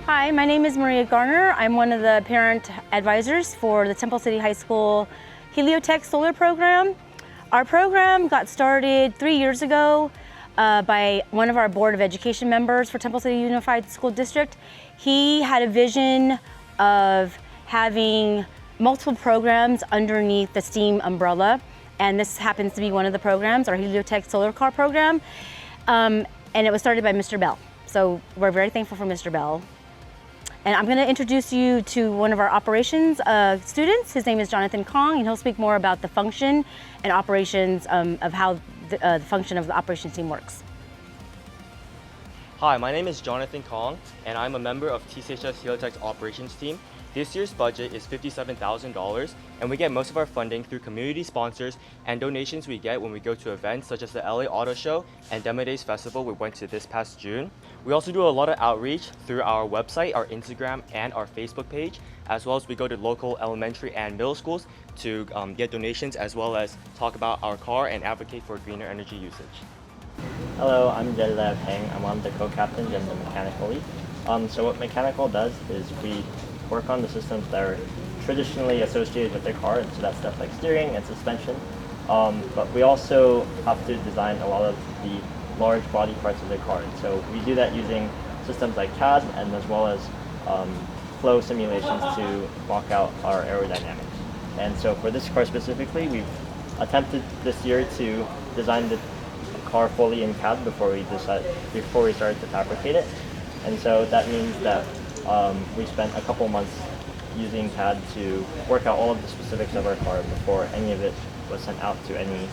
Hi, my name is Maria Gardner. I'm one of the parent advisors for the Temple City High School HelioTech solar program. Our program got started 3 years ago by one of our Board of Education members for Temple City Unified School District. He had a vision of having multiple programs underneath the STEAM umbrella, and this happens to be one of the programs, our HelioTech solar car program, and it was started by Mr. Bell. So we're very thankful for Mr. Bell. And I'm going to introduce you to one of our operations students. His name is Jonathan Kong, and he'll speak more about the function and operations of how the function of the operations team works. Hi, my name is Jonathan Kong, and I'm a member of TCHS HelioTech's operations team. This year's budget is $57,000, and we get most of our funding through community sponsors and donations we get when we go to events such as the LA Auto Show and Demo Days Festival we went to this past June. We also do a lot of outreach through our website, our Instagram, and our Facebook page, as well as we go to local elementary and middle schools to get donations, as well as talk about our car and advocate for greener energy usage. Hello, I'm Jedediah Peng. I'm one of the co-captains and the mechanical lead. So what mechanical does is we work on the systems that are traditionally associated with their car, and so that's stuff like steering and suspension. But we also have to design a lot of the large body parts of the car. And so we do that using systems like CAD and as well as flow simulations to mock out our aerodynamics. And so for this car specifically, we've attempted this year to design the car fully in CAD before we started to fabricate it. And so that means that we spent a couple months using CAD to work out all of the specifics of our car before any of it was sent out to any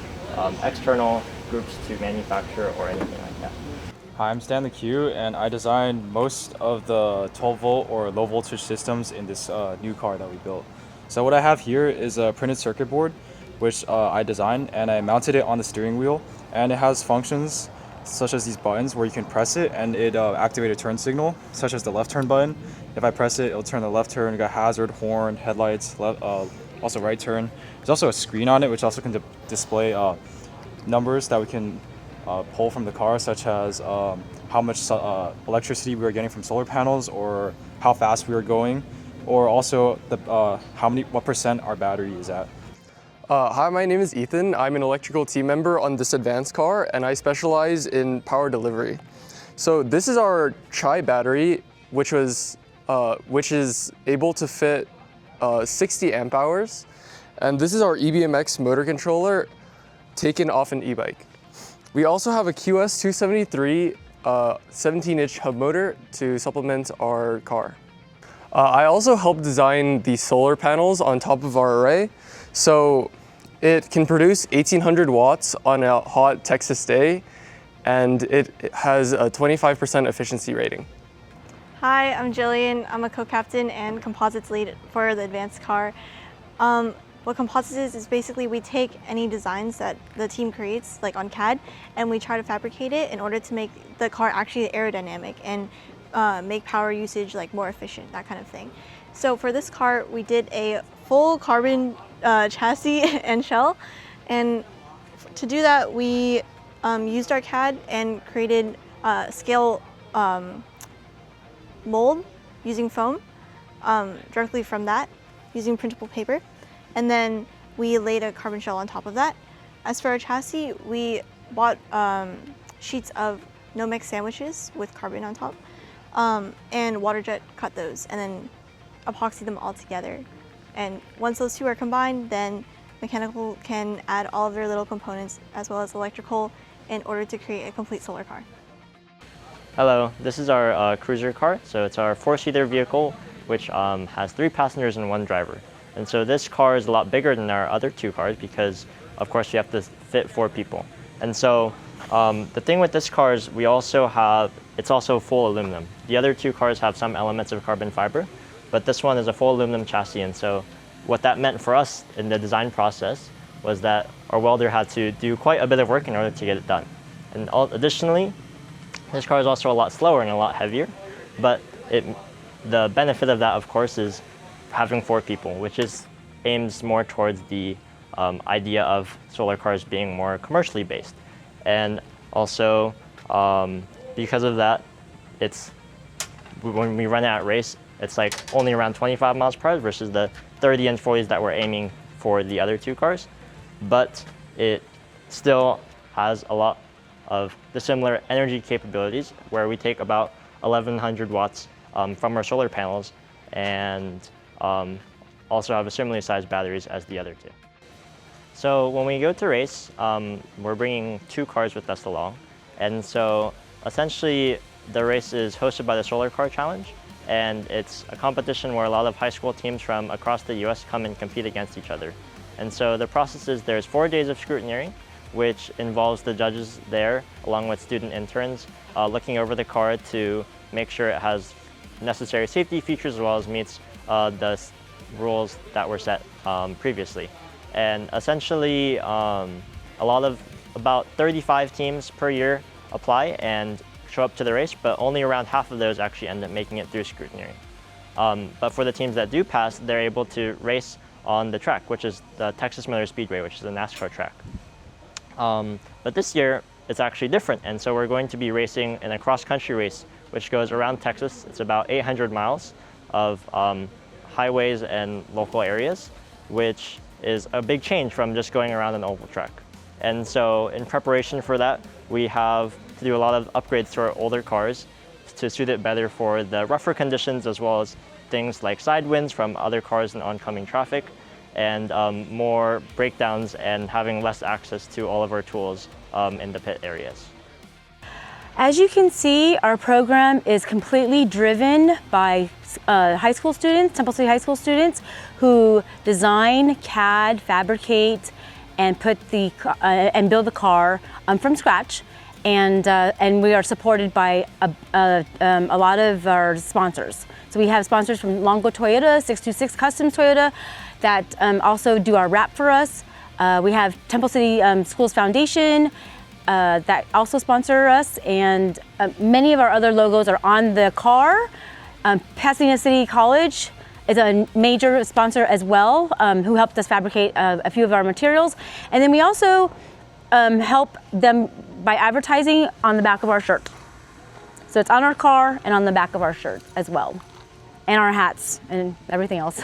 external groups to manufacture or anything like that. Hi, I'm Stanley Q, and I designed most of the 12-volt or low-voltage systems in this new car that we built. So what I have here is a printed circuit board, which I designed, and I mounted it on the steering wheel, and it has functions such as these buttons where you can press it and it activate a turn signal, such as the left turn button. If I press it, it'll turn the left turn. You got hazard, horn, headlights, also right turn. There's also a screen on it which also can display numbers that we can pull from the car, such as how much electricity we were getting from solar panels, or how fast we were going, or also what percent our battery is at. Hi, my name is Ethan. I'm an electrical team member on this advanced car, and I specialize in power delivery. So this is our Tri battery, which is able to fit 60 amp hours, and this is our EBMX motor controller taken off an e-bike. We also have a QS273 17-inch hub motor to supplement our car. I also helped design the solar panels on top of our array. So it can produce 1,800 watts on a hot Texas day, and it has a 25% efficiency rating. Hi, I'm Jillian. I'm a co-captain and Composites lead for the advanced car. What Composites is basically we take any designs that the team creates, like on CAD, and we try to fabricate it in order to make the car actually aerodynamic and make power usage like more efficient, that kind of thing. So for this car, we did a full carbon chassis and shell, and to do that we used our CAD and created a scale mold using foam directly from that using printable paper, and then we laid a carbon shell on top of that. As for our chassis, we bought sheets of Nomex sandwiches with carbon on top, and water jet cut those and then epoxy them all together. And once those two are combined, then mechanical can add all of their little components as well as electrical in order to create a complete solar car. Hello, this is our cruiser car. So it's our 4-seater vehicle, which has 3 passengers and 1 driver. And so this car is a lot bigger than our other 2 cars because of course you have to fit 4 people. And so the thing with this car is we also have, it's also full aluminum. The other 2 cars have some elements of carbon fiber, but this one is a full aluminum chassis. And so what that meant for us in the design process was that our welder had to do quite a bit of work in order to get it done. And additionally, this car is also a lot slower and a lot heavier, but the benefit of that, of course, is having 4 people, which aims more towards the idea of solar cars being more commercially based. And also, because of that, when we run it at race, it's like only around 25 miles per hour versus the 30 and 40s that we're aiming for the other 2 cars. But it still has a lot of the similar energy capabilities, where we take about 1,100 watts from our solar panels, and also have a similarly sized batteries as the other 2. So when we go to race, we're bringing 2 cars with us along. And so essentially the race is hosted by the Solar Car Challenge, and it's a competition where a lot of high school teams from across the US come and compete against each other. And so the process is there's 4 days of scrutineering, which involves the judges there, along with student interns, looking over the car to make sure it has necessary safety features as well as meets the rules that were set previously. And essentially, about 35 teams per year apply and show up to the race, but only around half of those actually end up making it through scrutineering. But for the teams that do pass, they're able to race on the track, which is the Texas Motor Speedway, which is a NASCAR track. But this year, it's actually different, and so we're going to be racing in a cross-country race, which goes around Texas. It's about 800 miles of highways and local areas, which is a big change from just going around an oval track. And so in preparation for that, we have to do a lot of upgrades to our older cars to suit it better for the rougher conditions, as well as things like side winds from other cars and oncoming traffic, and more breakdowns and having less access to all of our tools in the pit areas. As you can see, our program is completely driven by high school students, Temple City High School students, who design, CAD, fabricate, and and build the car from scratch. And we are supported by a lot of our sponsors. So we have sponsors from Longo Toyota, 626 Customs Toyota, that also do our wrap for us. We have Temple City Schools Foundation that also sponsor us, and many of our other logos are on the car. Pasadena City College is a major sponsor as well, who helped us fabricate a few of our materials. And then we also help them by advertising on the back of our shirt. So it's on our car and on the back of our shirt as well, and our hats and everything else.